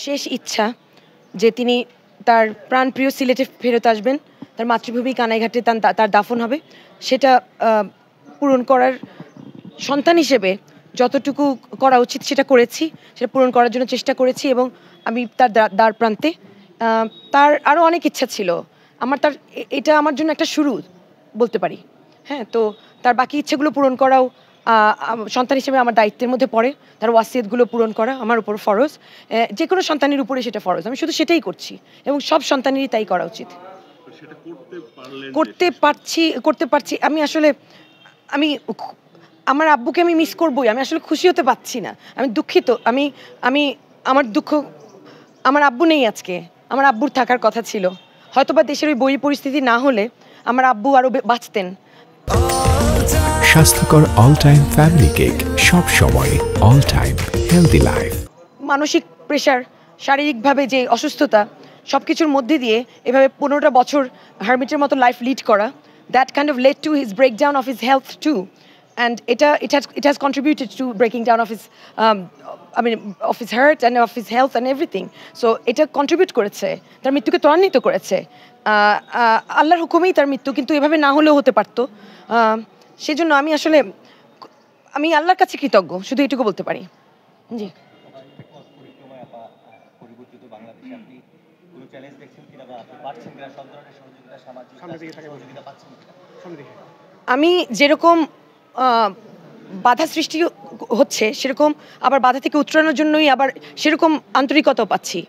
শেষ ইচ্ছা যে তিনি তার প্রাণপ্রিয় সিলেটে ফেরত আসবেন, তার মাতৃভূমি কানাইঘাটে তার দাফন হবে, সেটা পূরণ করার সন্তান হিসেবে যতটুকু করা উচিত সেটা করেছি, সেটা পূরণ করার জন্য চেষ্টা করেছি এবং আমি তার দ্বার প্রান্তে। তার আরও অনেক ইচ্ছা ছিল, এটা আমার জন্য একটা শুরু বলতে পারি। হ্যাঁ, তো তার বাকি ইচ্ছেগুলো পূরণ করাও সন্তান হিসেবে আমার দায়িত্বের মধ্যে পড়ে। তার ওয়াসিয়তগুলো পূরণ করা আমার উপর ফরজ, যে কোনো সন্তানের উপরে সেটা ফরজ। আমি শুধু সেটাই করছি এবং সব সন্তানেরই তাই করা উচিত। করতে পারছি। আমি আসলে আমার আব্বুকে আমি মিস করবই, আমি আসলে খুশি হতে পারছি না। আমি দুঃখিত। আমার দুঃখ, আমার আব্বু নেই আজকে, আমার আব্বুর থাকার কথা ছিল। হয়তোবা দেশের ওই বই পরিস্থিতি না হলে আমার আব্বু আরো বাঁচতেন। স্বাস্থ্যকর অল টাইম ফ্যামিলি কেক, সব সময় অল টাইম হেলদি লাইফ। মানসিক প্রেশার, শারীরিকভাবে যে অসুস্থতা, সবকিছুর মধ্যে দিয়ে এভাবে 15টা বছর হারমিটের মতো লাইফ লিড করা, that kind of led to his breakdown of his health too, and it has contributed to breaking down of his of his heart and of his health and everything. So এটা contribute করেছে, তার মৃত্যুকে ত্বরান্বিত করেছে। আল্লাহর হুকুমেই তার মৃত্যু, কিন্তু এভাবে না হলেও হতে পারতো। সেজন্য আমি আল্লাহর কাছে কৃতজ্ঞ, শুধু এটুকু বলতে পারি। জি, আমি যেরকম বাধা সৃষ্টি হচ্ছে সেরকম আবার বাধা থেকে উত্তরণের জন্যই আবার সেরকম আন্তরিকতাও পাচ্ছি।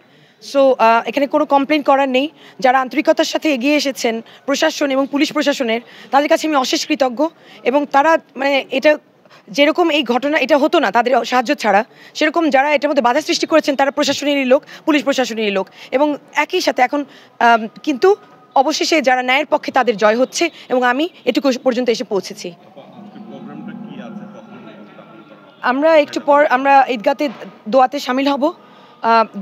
সো এখানে কোনো কমপ্লেন করার নেই। যারা আন্তরিকতার সাথে এগিয়ে এসেছেন প্রশাসন এবং পুলিশ প্রশাসনের, তাদের কাছে আমি অশেষ কৃতজ্ঞ। এবং তারা এটা যেরকম এই ঘটনা এটা হতো না তাদের সাহায্য ছাড়া, সেরকম যারা এটার মধ্যে বাধা সৃষ্টি করেছেন তারা প্রশাসনেরই লোক, পুলিশ প্রশাসনেরই লোক। এবং একই সাথে এখন কিন্তু অবশেষে যারা ন্যায়ের পক্ষে তাদের জয় হচ্ছে এবং আমি এটুকু পর্যন্ত এসে পৌঁছেছি। আমরা একটু পর ঈদগাতে দোয়াতে শামিল হব।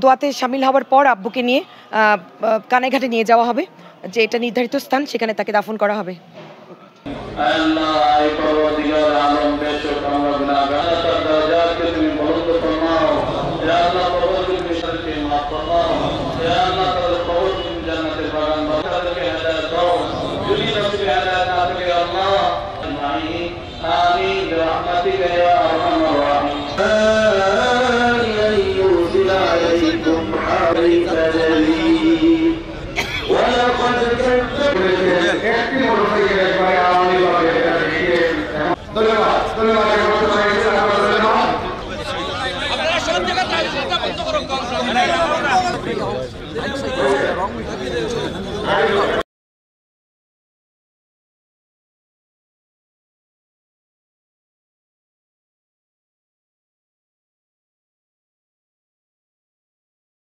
দোয়াতে শামিল হওয়ার পর আব্বুকে নিয়ে কানাইঘাটে নিয়ে যাওয়া হবে, যে এটা নির্ধারিত স্থান, সেখানে তাকে দাফন করা হবে। ধন্যবাদ।